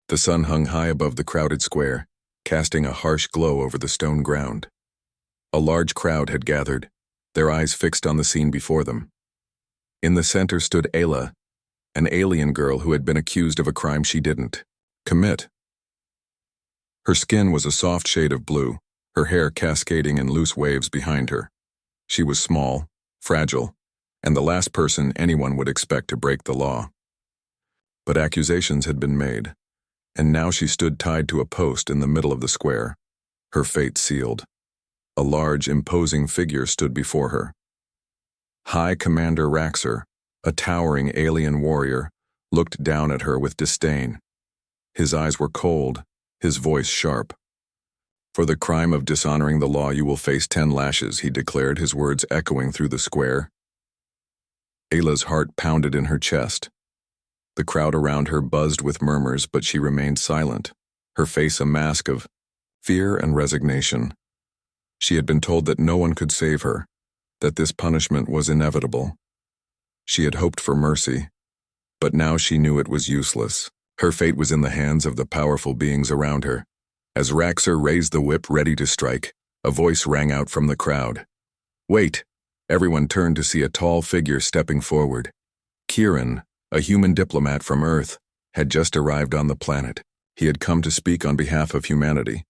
The sun hung high above the crowded square, casting a harsh glow over the stone ground. A large crowd had gathered, their eyes fixed on the scene before them. In the center stood Ayla, an alien girl who had been accused of a crime she didn't commit. Her skin was a soft shade of blue, her hair cascading in loose waves behind her. She was small, fragile, and the last person anyone would expect to break the law. But accusations had been made, and now she stood tied to a post in the middle of the square, her fate sealed. A large, imposing figure stood before her. High Commander Raxer, a towering alien warrior, looked down at her with disdain. His eyes were cold, his voice sharp. "For the crime of dishonoring the law, you will face 10 lashes, he declared, his words echoing through the square. Ayla's heart pounded in her chest. The crowd around her buzzed with murmurs, but she remained silent, her face a mask of fear and resignation. She had been told that no one could save her, that this punishment was inevitable. She had hoped for mercy, but now she knew it was useless. Her fate was in the hands of the powerful beings around her. As Raxer raised the whip ready to strike, a voice rang out from the crowd. "Wait!" Everyone turned to see a tall figure stepping forward. Kieran, a human diplomat from Earth, had just arrived on the planet. He had come to speak on behalf of humanity,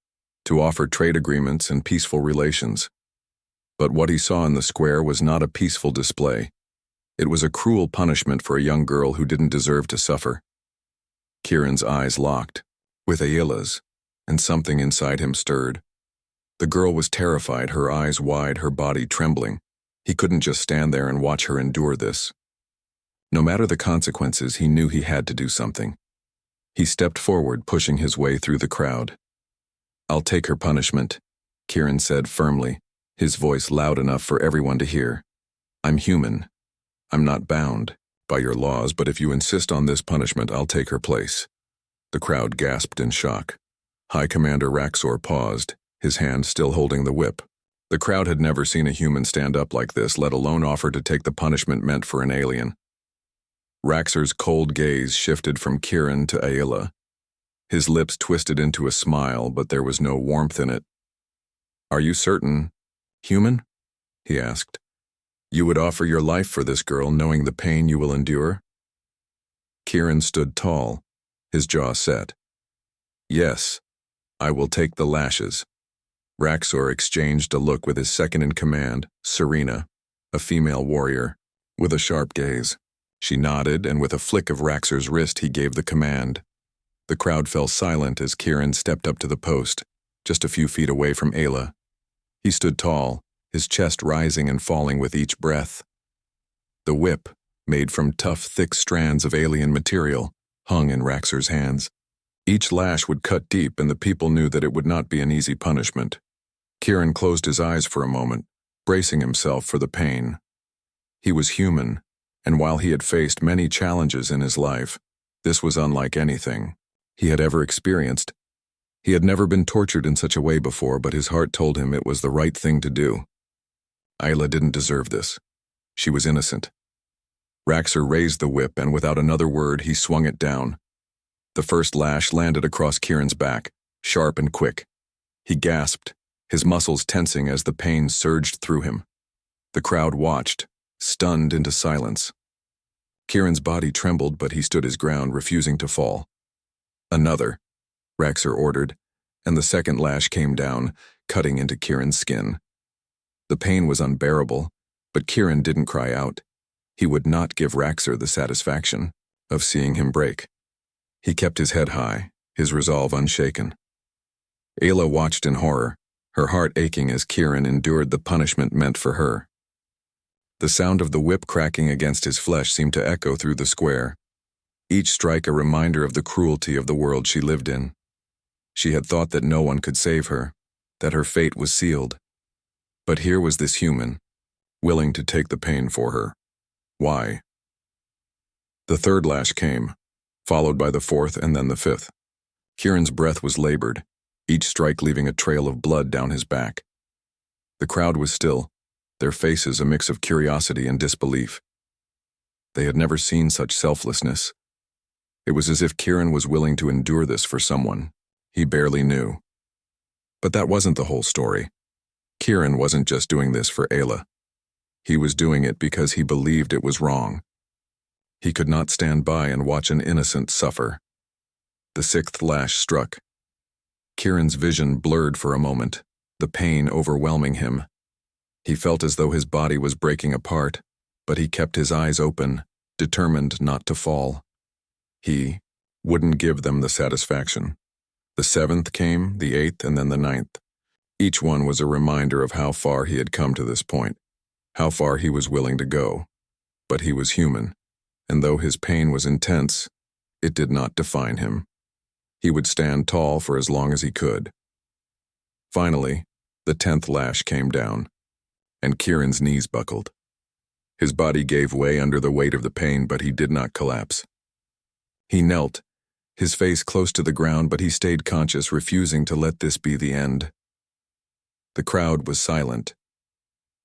to offer trade agreements and peaceful relations. But what he saw in the square was not a peaceful display. It was a cruel punishment for a young girl who didn't deserve to suffer. Kieran's eyes locked with Ayla's, and something inside him stirred. The girl was terrified, her eyes wide, her body trembling. He couldn't just stand there and watch her endure this. No matter the consequences, he knew he had to do something. He stepped forward, pushing his way through the crowd. "I'll take her punishment," Kieran said firmly, his voice loud enough for everyone to hear. "I'm human. I'm not bound by your laws, but if you insist on this punishment, I'll take her place." The crowd gasped in shock. High Commander Raxor paused, his hand still holding the whip. The crowd had never seen a human stand up like this, let alone offer to take the punishment meant for an alien. Raxor's cold gaze shifted from Kieran to Ayla. His lips twisted into a smile, but there was no warmth in it. "Are you certain, human?" he asked. "You would offer your life for this girl, knowing the pain you will endure?" Kieran stood tall, his jaw set. "Yes, I will take the lashes." Raxor exchanged a look with his second-in-command, Serena, a female warrior, with a sharp gaze. She nodded, and with a flick of Raxor's wrist, he gave the command. The crowd fell silent as Kieran stepped up to the post, just a few feet away from Ayla. He stood tall, his chest rising and falling with each breath. The whip, made from tough, thick strands of alien material, hung in Raxor's hands. Each lash would cut deep, and the people knew that it would not be an easy punishment. Kieran closed his eyes for a moment, bracing himself for the pain. He was human, and while he had faced many challenges in his life, this was unlike anything he had ever experienced. He had never been tortured in such a way before, but his heart told him it was the right thing to do. Ayla didn't deserve this. She was innocent. Raxor raised the whip, and without another word, he swung it down. The first lash landed across Kieran's back, sharp and quick. He gasped, his muscles tensing as the pain surged through him. The crowd watched, stunned into silence. Kieran's body trembled, but he stood his ground, refusing to fall. "Another," Raxor ordered, and the second lash came down, cutting into Kieran's skin. The pain was unbearable, but Kieran didn't cry out. He would not give Raxor the satisfaction of seeing him break. He kept his head high, his resolve unshaken. Ayla watched in horror, her heart aching as Kieran endured the punishment meant for her. The sound of the whip cracking against his flesh seemed to echo through the square, each strike a reminder of the cruelty of the world she lived in. She had thought that no one could save her, that her fate was sealed. But here was this human, willing to take the pain for her. Why? The third lash came, followed by the fourth and then the fifth. Kieran's breath was labored, each strike leaving a trail of blood down his back. The crowd was still, their faces a mix of curiosity and disbelief. They had never seen such selflessness. It was as if Kieran was willing to endure this for someone he barely knew. But that wasn't the whole story. Kieran wasn't just doing this for Ayla. He was doing it because he believed it was wrong. He could not stand by and watch an innocent suffer. The sixth lash struck. Kieran's vision blurred for a moment, the pain overwhelming him. He felt as though his body was breaking apart, but he kept his eyes open, determined not to fall. He wouldn't give them the satisfaction. The seventh came, the eighth, and then the ninth. Each one was a reminder of how far he had come to this point, how far he was willing to go. But he was human, and though his pain was intense, it did not define him. He would stand tall for as long as he could. Finally, the 10th lash came down, and Kieran's knees buckled. His body gave way under the weight of the pain, but he did not collapse. He knelt, his face close to the ground, but he stayed conscious, refusing to let this be the end. The crowd was silent.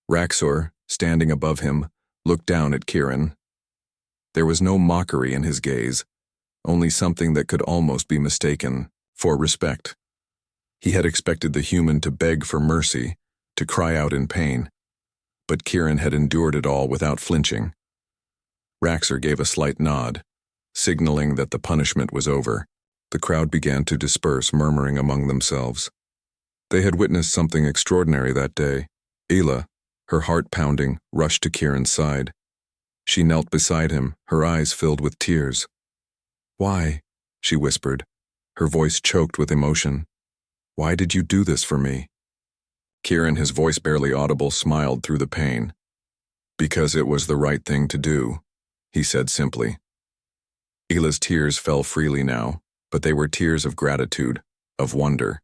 Raxor, standing above him, looked down at Kieran. There was no mockery in his gaze, only something that could almost be mistaken for respect. He had expected the human to beg for mercy, to cry out in pain, but Kieran had endured it all without flinching. Raxor gave a slight nod, signaling that the punishment was over. The crowd began to disperse, murmuring among themselves. They had witnessed something extraordinary that day. Ayla, her heart pounding, rushed to Kieran's side. She knelt beside him, her eyes filled with tears. "Why?" she whispered, her voice choked with emotion. "Why did you do this for me?" Kieran, his voice barely audible, smiled through the pain. "Because it was the right thing to do," he said simply. Ayla's tears fell freely now, but they were tears of gratitude, of wonder.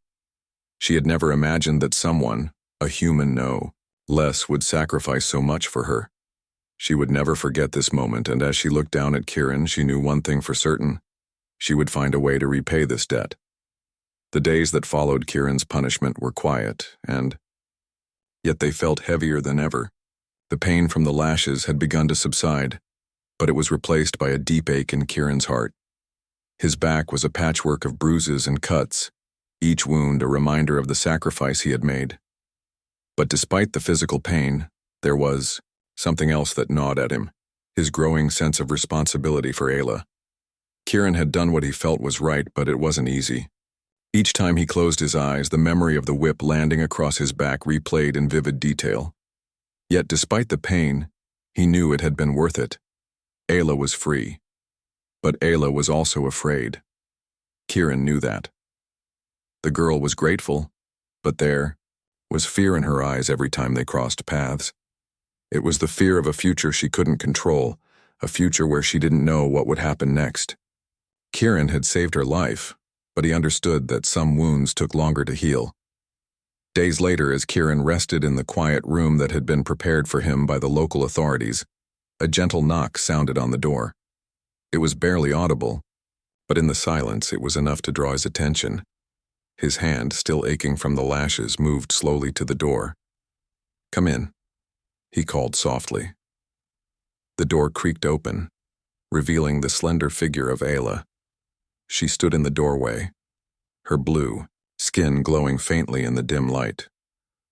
She had never imagined that someone, a human no less, would sacrifice so much for her. She would never forget this moment, and as she looked down at Kieran, she knew one thing for certain. She would find a way to repay this debt. The days that followed Kieran's punishment were quiet, and yet they felt heavier than ever. The pain from the lashes had begun to subside, but it was replaced by a deep ache in Kieran's heart. His back was a patchwork of bruises and cuts, each wound a reminder of the sacrifice he had made. But despite the physical pain, there was something else that gnawed at him, his growing sense of responsibility for Ayla. Kieran had done what he felt was right, but it wasn't easy. Each time he closed his eyes, the memory of the whip landing across his back replayed in vivid detail. Yet despite the pain, he knew it had been worth it. Ayla was free. But Ayla was also afraid. Kieran knew that. The girl was grateful, but there was fear in her eyes every time they crossed paths. It was the fear of a future she couldn't control, a future where she didn't know what would happen next. Kieran had saved her life, but he understood that some wounds took longer to heal. Days later, as Kieran rested in the quiet room that had been prepared for him by the local authorities, a gentle knock sounded on the door. It was barely audible, but in the silence it was enough to draw his attention. His hand, still aching from the lashes, moved slowly to the door. "Come in," he called softly. The door creaked open, revealing the slender figure of Ayla. She stood in the doorway, her blue skin glowing faintly in the dim light.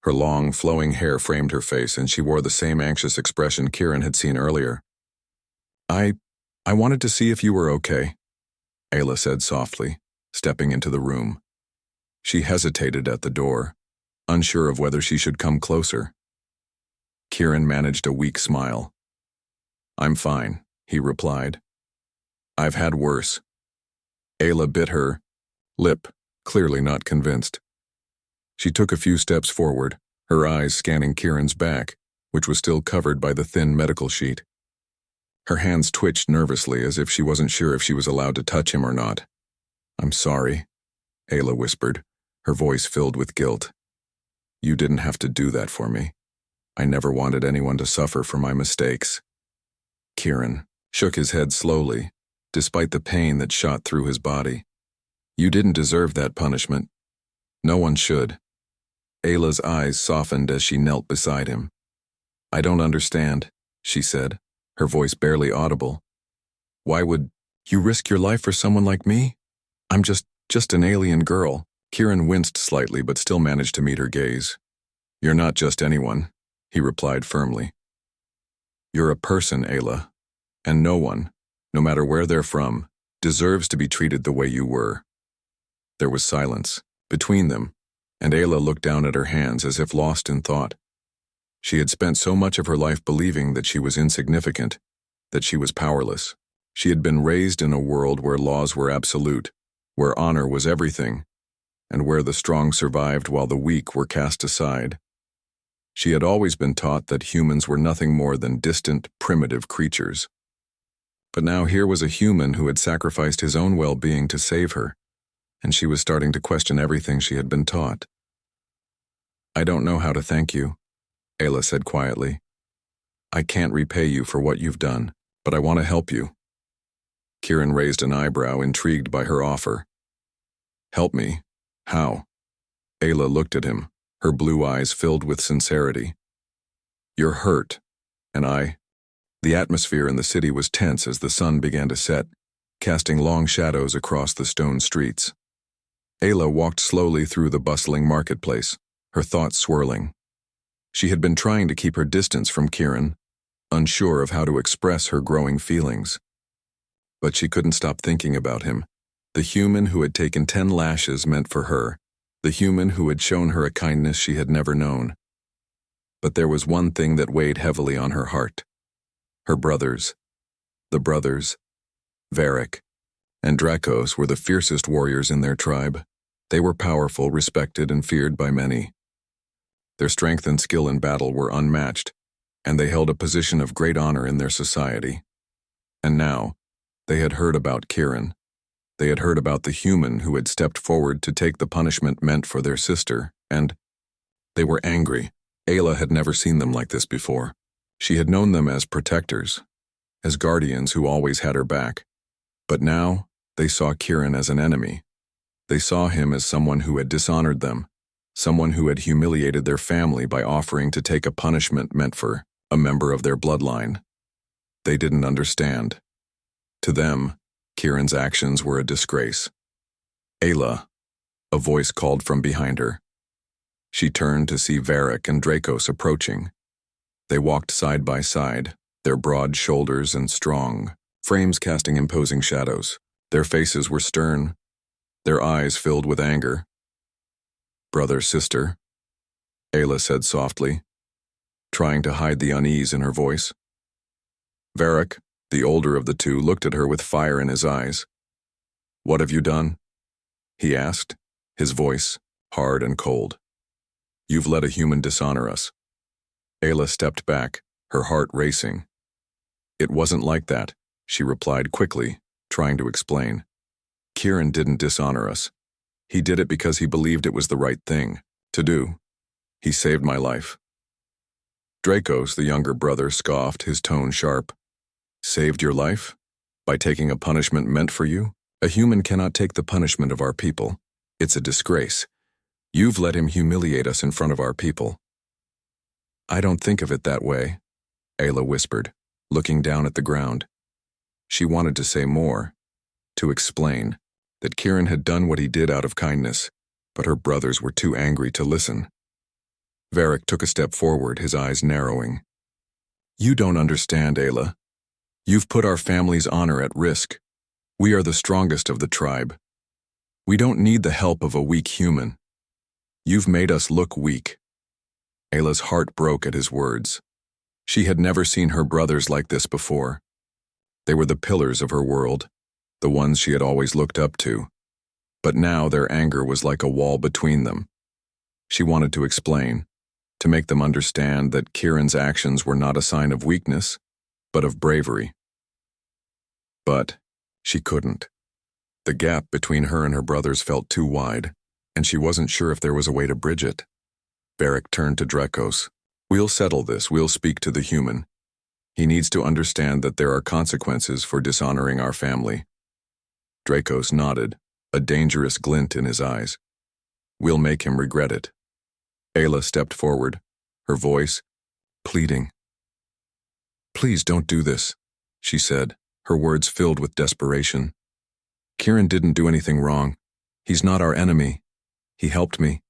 Her long, flowing hair framed her face, and she wore the same anxious expression Kieran had seen earlier. I wanted to see if you were okay," Ayla said softly, stepping into the room. She hesitated at the door, unsure of whether she should come closer. Kieran managed a weak smile. "I'm fine," he replied. "I've had worse." Ayla bit her lip, clearly not convinced. She took a few steps forward, her eyes scanning Kieran's back, which was still covered by the thin medical sheet. Her hands twitched nervously as if she wasn't sure if she was allowed to touch him or not. "I'm sorry," Ayla whispered, her voice filled with guilt. "You didn't have to do that for me. I never wanted anyone to suffer for my mistakes." Kieran shook his head slowly, despite the pain that shot through his body. "You didn't deserve that punishment. No one should." Ayla's eyes softened as she knelt beside him. "I don't understand," she said, her voice barely audible. "Why would You risk your life for someone like me? I'm just an alien girl. Kieran winced slightly but still managed to meet her gaze. You're not just anyone, he replied firmly. You're a person, Ayla. And no one, no matter where they're from, deserves to be treated the way you were. There was silence between them, and Ayla looked down at her hands as if lost in thought. She had spent so much of her life believing that she was insignificant, that she was powerless. She had been raised in a world where laws were absolute, where honor was everything, and where the strong survived while the weak were cast aside. She had always been taught that humans were nothing more than distant, primitive creatures. But now here was a human who had sacrificed his own well-being to save her, and she was starting to question everything she had been taught. I don't know how to thank you, Ayla said quietly. I can't repay you for what you've done, but I want to help you. Kieran raised an eyebrow, intrigued by her offer. Help me? How? Ayla looked at him, her blue eyes filled with sincerity. You're hurt, and I. The atmosphere in the city was tense as the sun began to set, casting long shadows across the stone streets. Ayla walked slowly through the bustling marketplace, her thoughts swirling. She had been trying to keep her distance from Kieran, unsure of how to express her growing feelings. But she couldn't stop thinking about him, the human who had taken 10 lashes meant for her, the human who had shown her a kindness she had never known. But there was one thing that weighed heavily on her heart. Her brothers. The brothers, Varric and Dracos, were the fiercest warriors in their tribe. They were powerful, respected, and feared by many. Their strength and skill in battle were unmatched, and they held a position of great honor in their society. And now, they had heard about Kieran. They had heard about the human who had stepped forward to take the punishment meant for their sister, and they were angry. Ayla had never seen them like this before. She had known them as protectors, as guardians who always had her back. But now, they saw Kieran as an enemy. They saw him as someone who had dishonored them, someone who had humiliated their family by offering to take a punishment meant for a member of their bloodline. They didn't understand. To them, Kieran's actions were a disgrace. Ayla, a voice called from behind her. She turned to see Varric and Dracos approaching. They walked side by side, their broad shoulders and strong frames casting imposing shadows. Their faces were stern, their eyes filled with anger. Brother, sister, Ayla said softly, trying to hide the unease in her voice. Varric, the older of the two, looked at her with fire in his eyes. What have you done? He asked, his voice hard and cold. You've let a human dishonor us. Ayla stepped back, her heart racing. It wasn't like that, she replied quickly, trying to explain. Kieran didn't dishonor us. He did it because he believed it was the right thing to do. He saved my life. Dracos, the younger brother, scoffed, his tone sharp. Saved your life? By taking a punishment meant for you? A human cannot take the punishment of our people. It's a disgrace. You've let him humiliate us in front of our people. I don't think of it that way, Ayla whispered, looking down at the ground. She wanted to say more, to explain, that Kieran had done what he did out of kindness, but her brothers were too angry to listen. Varric took a step forward, his eyes narrowing. You don't understand, Ayla. You've put our family's honor at risk. We are the strongest of the tribe. We don't need the help of a weak human. You've made us look weak. Ayla's heart broke at his words. She had never seen her brothers like this before. They were the pillars of her world, the ones she had always looked up to. But now their anger was like a wall between them. She wanted to explain, to make them understand that Kieran's actions were not a sign of weakness, but of bravery. But she couldn't. The gap between her and her brothers felt too wide, and she wasn't sure if there was a way to bridge it. Varric turned to Dracos. We'll settle this, we'll speak to the human. He needs to understand that there are consequences for dishonoring our family. Dracos nodded, a dangerous glint in his eyes. We'll make him regret it. Ayla stepped forward, her voice pleading. Please don't do this, she said, her words filled with desperation. Kieran didn't do anything wrong. He's not our enemy. He helped me.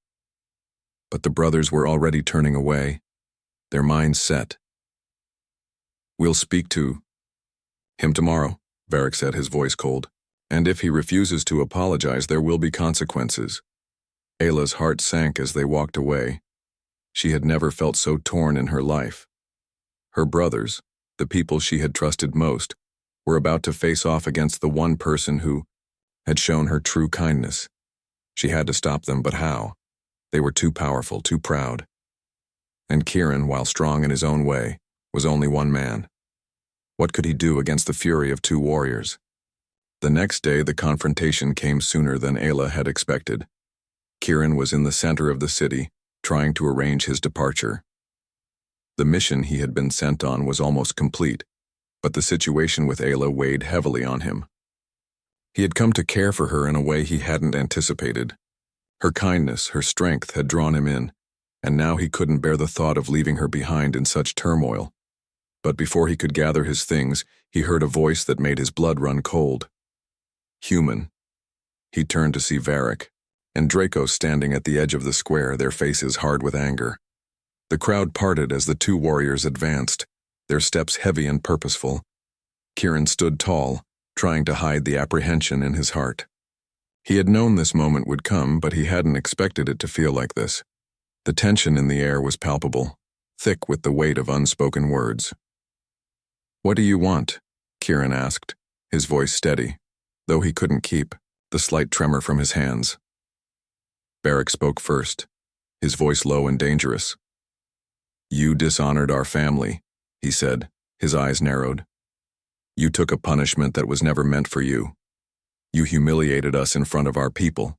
But the brothers were already turning away, their minds set. We'll speak to him tomorrow, Varric said, his voice cold. And if he refuses to apologize, there will be consequences. Ayla's heart sank as they walked away. She had never felt so torn in her life. Her brothers, the people she had trusted most, were about to face off against the one person who had shown her true kindness. She had to stop them, but how? They were too powerful, too proud. And Kieran, while strong in his own way, was only one man. What could he do against the fury of two warriors? The next day, the confrontation came sooner than Ayla had expected. Kieran was in the center of the city, trying to arrange his departure. The mission he had been sent on was almost complete, but the situation with Ayla weighed heavily on him. He had come to care for her in a way he hadn't anticipated. Her kindness, her strength had drawn him in, and now he couldn't bear the thought of leaving her behind in such turmoil. But before he could gather his things, he heard a voice that made his blood run cold. Human. He turned to see Varric and Draco standing at the edge of the square, their faces hard with anger. The crowd parted as the two warriors advanced, their steps heavy and purposeful. Kieran stood tall, trying to hide the apprehension in his heart. He had known this moment would come, but he hadn't expected it to feel like this. The tension in the air was palpable, thick with the weight of unspoken words. "What do you want?" Kieran asked, his voice steady, though he couldn't keep the slight tremor from his hands. Varric spoke first, his voice low and dangerous. "You dishonored our family," he said, his eyes narrowed. "You took a punishment that was never meant for you. You humiliated us in front of our people.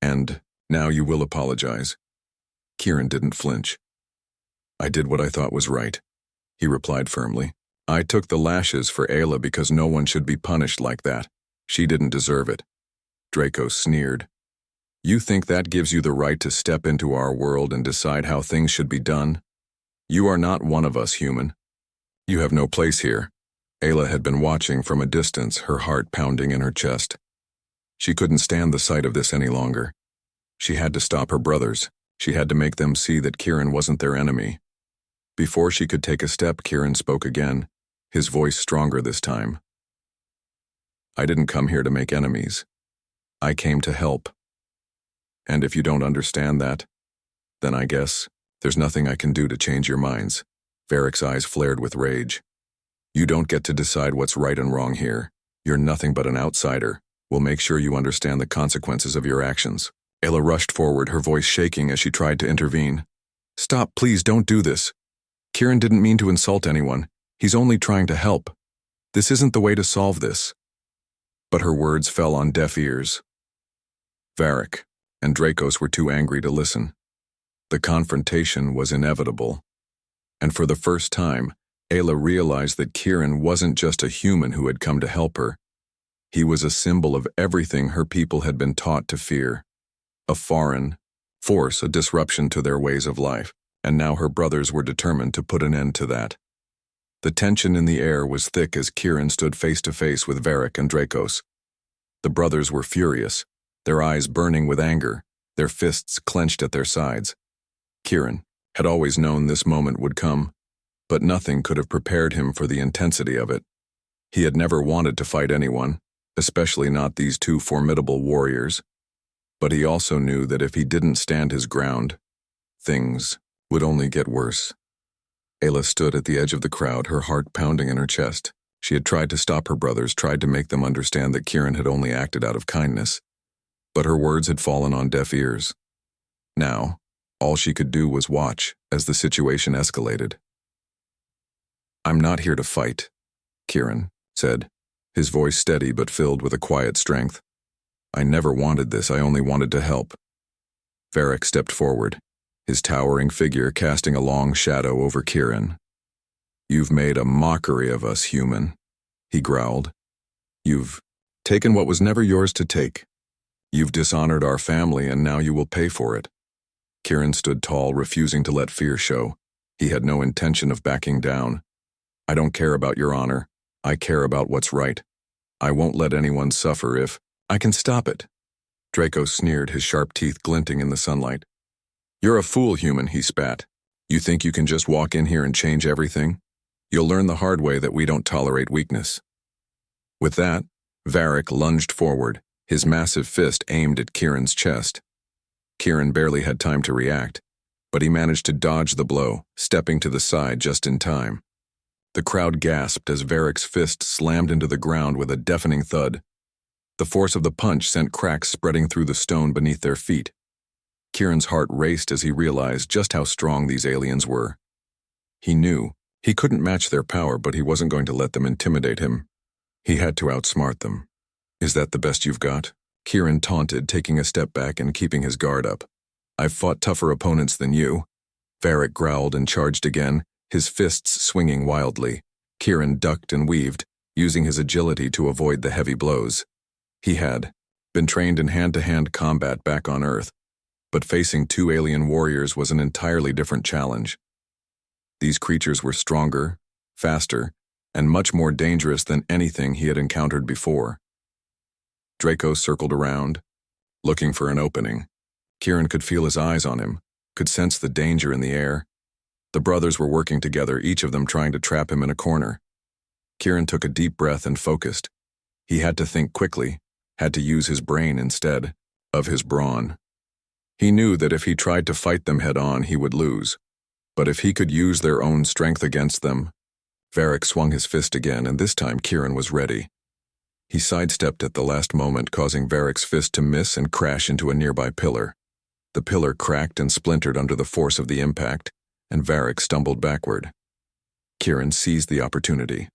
And now you will apologize." Kieran didn't flinch. "I did what I thought was right," he replied firmly. "I took the lashes for Ayla because no one should be punished like that. She didn't deserve it." Draco sneered. "You think that gives you the right to step into our world and decide how things should be done? You are not one of us, human. You have no place here." Ayla had been watching from a distance, her heart pounding in her chest. She couldn't stand the sight of this any longer. She had to stop her brothers. She had to make them see that Kieran wasn't their enemy. Before she could take a step, Kieran spoke again, his voice stronger this time. "I didn't come here to make enemies. I came to help. And if you don't understand that, then I guess there's nothing I can do to change your minds." Varric's eyes flared with rage. "You don't get to decide what's right and wrong here. You're nothing but an outsider. We'll make sure you understand the consequences of your actions." Ayla rushed forward, her voice shaking as she tried to intervene. "Stop, please, don't do this. Kieran didn't mean to insult anyone. He's only trying to help. This isn't the way to solve this." But her words fell on deaf ears. Varric and Dracos were too angry to listen. The confrontation was inevitable. And for the first time, Ayla realized that Kieran wasn't just a human who had come to help her. He was a symbol of everything her people had been taught to fear. A foreign force, a disruption to their ways of life, and now her brothers were determined to put an end to that. The tension in the air was thick as Kieran stood face to face with Varric and Dracos. The brothers were furious, their eyes burning with anger, their fists clenched at their sides. Kieran had always known this moment would come, but nothing could have prepared him for the intensity of it. He had never wanted to fight anyone, especially not these two formidable warriors. But he also knew that if he didn't stand his ground, things would only get worse. Ayla stood at the edge of the crowd, her heart pounding in her chest. She had tried to stop her brothers, tried to make them understand that Kieran had only acted out of kindness. But her words had fallen on deaf ears. Now, all she could do was watch as the situation escalated. "I'm not here to fight," Kieran said, his voice steady but filled with a quiet strength. "I never wanted this, I only wanted to help." Varric stepped forward, his towering figure casting a long shadow over Kieran. "You've made a mockery of us, human," he growled. "You've taken what was never yours to take. You've dishonored our family, and now you will pay for it." Kieran stood tall, refusing to let fear show. He had no intention of backing down. "I don't care about your honor. I care about what's right. I won't let anyone suffer if I can stop it. Draco sneered, his sharp teeth glinting in the sunlight. You're a fool, human, he spat. You think you can just walk in here and change everything? You'll learn the hard way that we don't tolerate weakness. With that, Varric lunged forward, his massive fist aimed at Kieran's chest. Kieran barely had time to react, but he managed to dodge the blow, stepping to the side just in time. The crowd gasped as Varric's fist slammed into the ground with a deafening thud. The force of the punch sent cracks spreading through the stone beneath their feet. Kieran's heart raced as he realized just how strong these aliens were. He knew he couldn't match their power, but he wasn't going to let them intimidate him. He had to outsmart them. Is that the best you've got? Kieran taunted, taking a step back and keeping his guard up. I've fought tougher opponents than you. Varric growled and charged again, his fists swinging wildly. Kieran ducked and weaved, using his agility to avoid the heavy blows. He had been trained in hand-to-hand combat back on Earth, but facing two alien warriors was an entirely different challenge. These creatures were stronger, faster, and much more dangerous than anything he had encountered before. Draco circled around, looking for an opening. Kieran could feel his eyes on him, could sense the danger in the air. The brothers were working together, each of them trying to trap him in a corner. Kieran took a deep breath and focused. He had to think quickly, had to use his brain instead of his brawn. He knew that if he tried to fight them head-on, he would lose. But if he could use their own strength against them... Varric swung his fist again, and this time Kieran was ready. He sidestepped at the last moment, causing Varric's fist to miss and crash into a nearby pillar. The pillar cracked and splintered under the force of the impact, and Varric stumbled backward. Kieran seized the opportunity.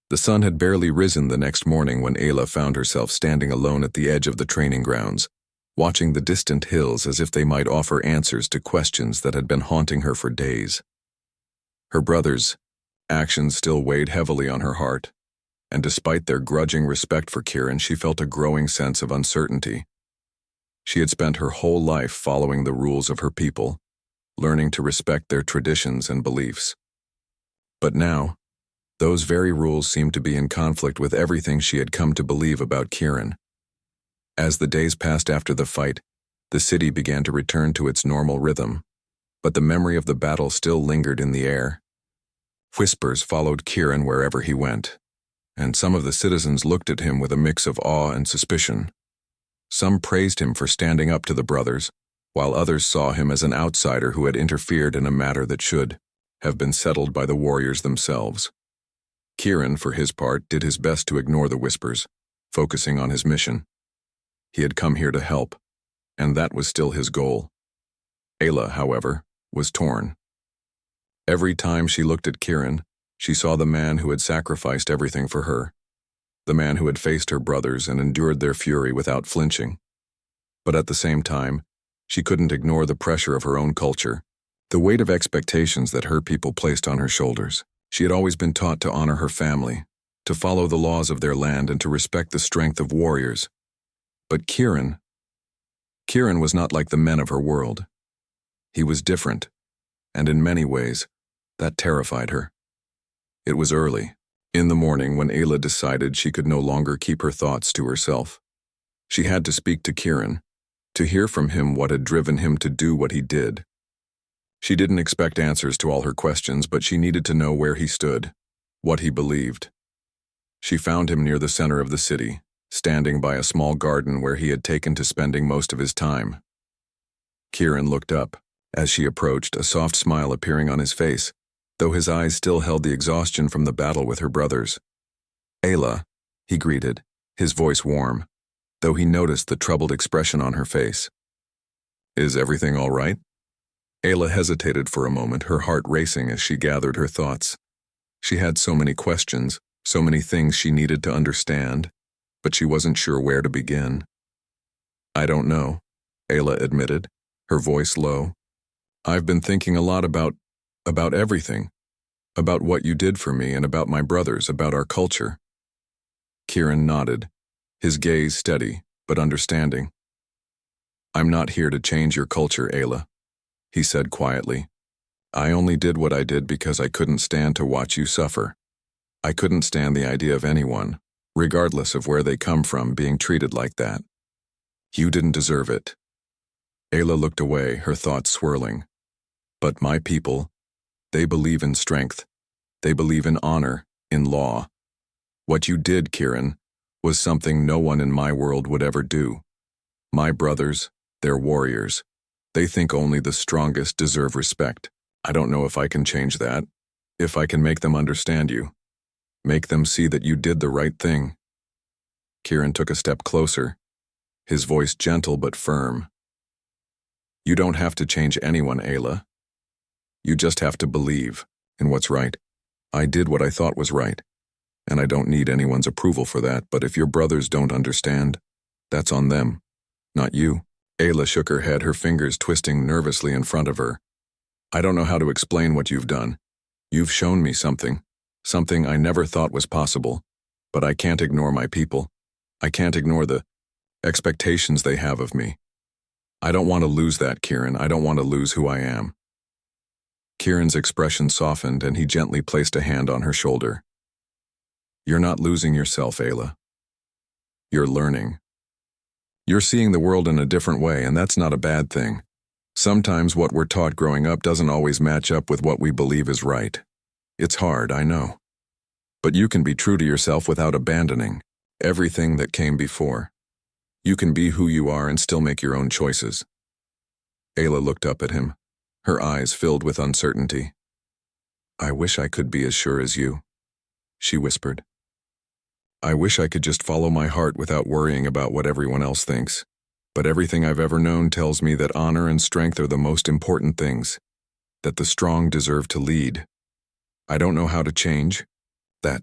The sun had barely risen the next morning when Ayla found herself standing alone at the edge of the training grounds, watching the distant hills as if they might offer answers to questions that had been haunting her for days. Her brothers' actions still weighed heavily on her heart, and despite their grudging respect for Kieran, she felt a growing sense of uncertainty. She had spent her whole life following the rules of her people, learning to respect their traditions and beliefs. But now, those very rules seemed to be in conflict with everything she had come to believe about Kieran. As the days passed after the fight, the city began to return to its normal rhythm, but the memory of the battle still lingered in the air. Whispers followed Kieran wherever he went, and some of the citizens looked at him with a mix of awe and suspicion. Some praised him for standing up to the brothers, while others saw him as an outsider who had interfered in a matter that should have been settled by the warriors themselves. Kieran, for his part, did his best to ignore the whispers, focusing on his mission. He had come here to help, and that was still his goal. Ayla, however, was torn. Every time she looked at Kieran, she saw the man who had sacrificed everything for her, the man who had faced her brothers and endured their fury without flinching. But at the same time, she couldn't ignore the pressure of her own culture, the weight of expectations that her people placed on her shoulders. She had always been taught to honor her family, to follow the laws of their land, and to respect the strength of warriors. But Kieran was not like the men of her world. He was different, and in many ways, that terrified her. It was early, in the morning, when Ayla decided she could no longer keep her thoughts to herself. She had to speak to Kieran, to hear from him what had driven him to do what he did. She didn't expect answers to all her questions, but she needed to know where he stood, what he believed. She found him near the center of the city, standing by a small garden where he had taken to spending most of his time. Kieran looked up. As she approached, a soft smile appearing on his face, though his eyes still held the exhaustion from the battle with her brothers. Ayla, he greeted, his voice warm, though he noticed the troubled expression on her face. Is everything all right? Ayla hesitated for a moment, her heart racing as she gathered her thoughts. She had so many questions, so many things she needed to understand, but she wasn't sure where to begin. I don't know, Ayla admitted, her voice low. I've been thinking a lot about everything, about what you did for me and about my brothers, about our culture. Kieran nodded, his gaze steady but understanding. I'm not here to change your culture, Ayla, he said quietly. I only did what I did because I couldn't stand to watch you suffer. I couldn't stand the idea of anyone, regardless of where they come from, being treated like that. You didn't deserve it. Ayla looked away, her thoughts swirling. But my people, they believe in strength. They believe in honor, in law. What you did, Kieran, was something no one in my world would ever do. My brothers, they're warriors. They think only the strongest deserve respect. I don't know if I can change that. If I can make them understand you. Make them see that you did the right thing. Kieran took a step closer, his voice gentle but firm. You don't have to change anyone, Ayla. You just have to believe in what's right. I did what I thought was right, and I don't need anyone's approval for that, but if your brothers don't understand, that's on them, not you. Ayla shook her head, her fingers twisting nervously in front of her. I don't know how to explain what you've done. You've shown me something I never thought was possible, but I can't ignore my people. I can't ignore the expectations they have of me. I don't want to lose that, Kieran. I don't want to lose who I am. Kieran's expression softened and he gently placed a hand on her shoulder. You're not losing yourself, Ayla. You're learning. You're seeing the world in a different way, and that's not a bad thing. Sometimes what we're taught growing up doesn't always match up with what we believe is right. It's hard, I know. But you can be true to yourself without abandoning everything that came before. You can be who you are and still make your own choices. Ayla looked up at him, her eyes filled with uncertainty. I wish I could be as sure as you, she whispered. I wish I could just follow my heart without worrying about what everyone else thinks. But everything I've ever known tells me that honor and strength are the most important things, that the strong deserve to lead. I don't know how to change that.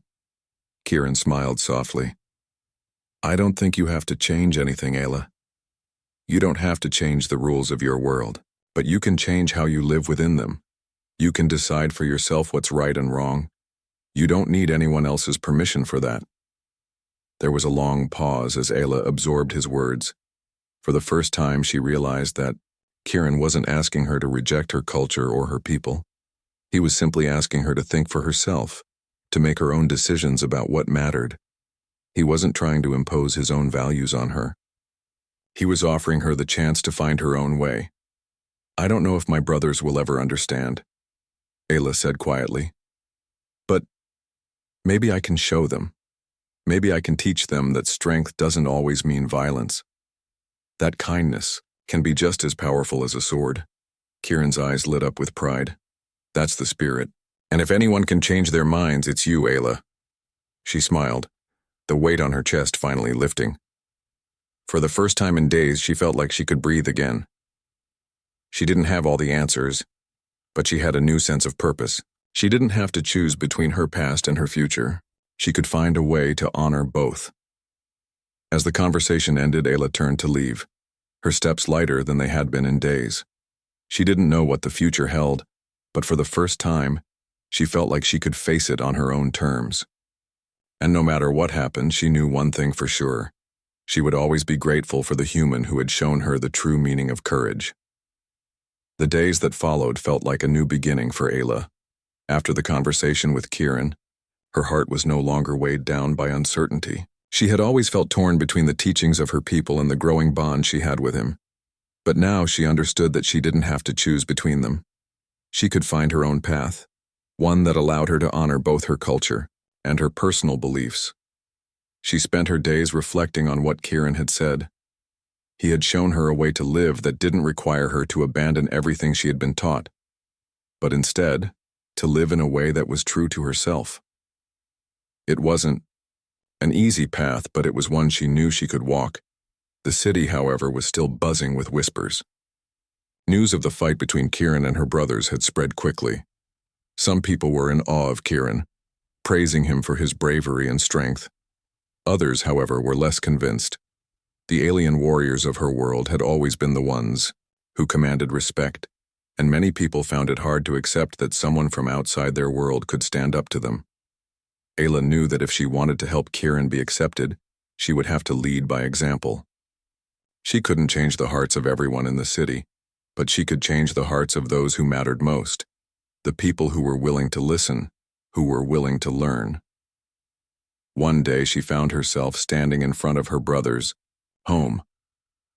Kieran smiled softly. I don't think you have to change anything, Ayla. You don't have to change the rules of your world, but you can change how you live within them. You can decide for yourself what's right and wrong. You don't need anyone else's permission for that. There was a long pause as Ayla absorbed his words. For the first time, she realized that Kieran wasn't asking her to reject her culture or her people. He was simply asking her to think for herself, to make her own decisions about what mattered. He wasn't trying to impose his own values on her. He was offering her the chance to find her own way. I don't know if my brothers will ever understand, Ayla said quietly. But maybe I can show them. Maybe I can teach them that strength doesn't always mean violence. That kindness can be just as powerful as a sword. Kieran's eyes lit up with pride. That's the spirit. And if anyone can change their minds, it's you, Ayla. She smiled, the weight on her chest finally lifting. For the first time in days, she felt like she could breathe again. She didn't have all the answers, but she had a new sense of purpose. She didn't have to choose between her past and her future. She could find a way to honor both. As the conversation ended, Ayla turned to leave, her steps lighter than they had been in days. She didn't know what the future held, but for the first time, she felt like she could face it on her own terms. And no matter what happened, she knew one thing for sure. She would always be grateful for the human who had shown her the true meaning of courage. The days that followed felt like a new beginning for Ayla. After the conversation with Kieran, her heart was no longer weighed down by uncertainty. She had always felt torn between the teachings of her people and the growing bond she had with him. But now she understood that she didn't have to choose between them. She could find her own path, one that allowed her to honor both her culture and her personal beliefs. She spent her days reflecting on what Kieran had said. He had shown her a way to live that didn't require her to abandon everything she had been taught, but instead, to live in a way that was true to herself. It wasn't an easy path, but it was one she knew she could walk. The city, however, was still buzzing with whispers. News of the fight between Kieran and her brothers had spread quickly. Some people were in awe of Kieran, praising him for his bravery and strength. Others, however, were less convinced. The alien warriors of her world had always been the ones who commanded respect, and many people found it hard to accept that someone from outside their world could stand up to them. Ayla knew that if she wanted to help Kieran be accepted, she would have to lead by example. She couldn't change the hearts of everyone in the city, but she could change the hearts of those who mattered most, the people who were willing to listen, who were willing to learn. One day she found herself standing in front of her brother's home,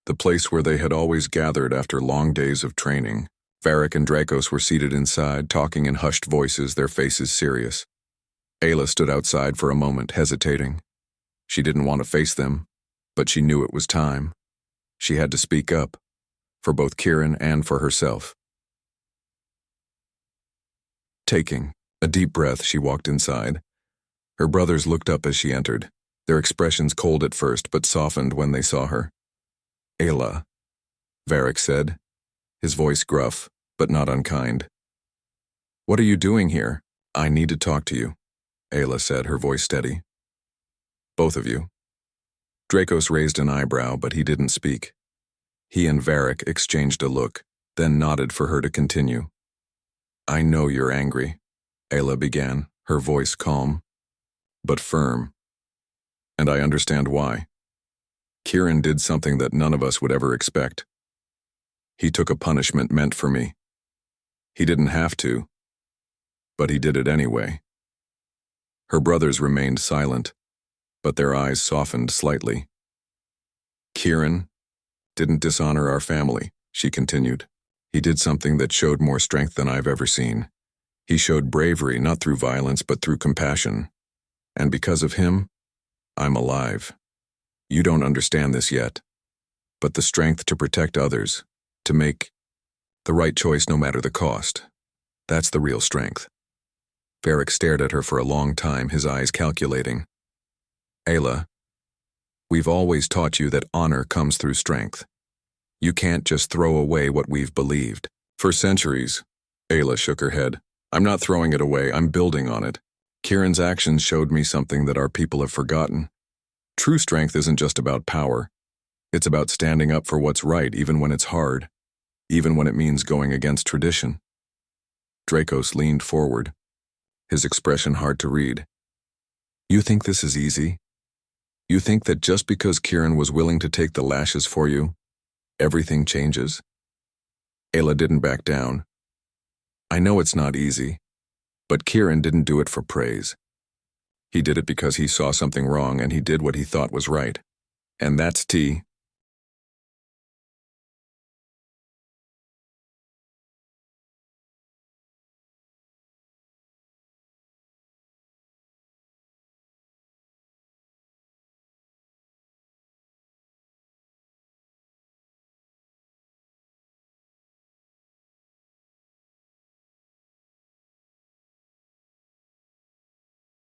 the place where they had always gathered after long days of training. Varric and Dracos were seated inside, talking in hushed voices, their faces serious. Ayla stood outside for a moment, hesitating. She didn't want to face them, but she knew it was time. She had to speak up, for both Kieran and for herself. Taking a deep breath, she walked inside. Her brothers looked up as she entered, their expressions cold at first but softened when they saw her. "Ayla," Varric said, his voice gruff but not unkind. "What are you doing here?" "I need to talk to you," Ayla said, her voice steady. "Both of you." Dracos raised an eyebrow, but he didn't speak. He and Varric exchanged a look, then nodded for her to continue. "I know you're angry," Ayla began, her voice calm, but firm. "And I understand why. Kieran did something that none of us would ever expect. He took a punishment meant for me. He didn't have to, but he did it anyway." Her brothers remained silent, but their eyes softened slightly. "Kieran didn't dishonor our family," she continued. "He did something that showed more strength than I've ever seen. He showed bravery, not through violence, but through compassion. And because of him, I'm alive. You don't understand this yet, but the strength to protect others, to make the right choice no matter the cost, that's the real strength." Varric stared at her for a long time, his eyes calculating. "Ayla, we've always taught you that honor comes through strength. You can't just throw away what we've believed." "For centuries," Ayla shook her head. "I'm not throwing it away, I'm building on it. Kieran's actions showed me something that our people have forgotten. True strength isn't just about power. It's about standing up for what's right even when it's hard, even when it means going against tradition." Dracos leaned forward, his expression hard to read. "You think this is easy? You think that just because Kieran was willing to take the lashes for you, everything changes?" Ayla didn't back down. "I know it's not easy, but Kieran didn't do it for praise. He did it because he saw something wrong and he did what he thought was right. And that's T.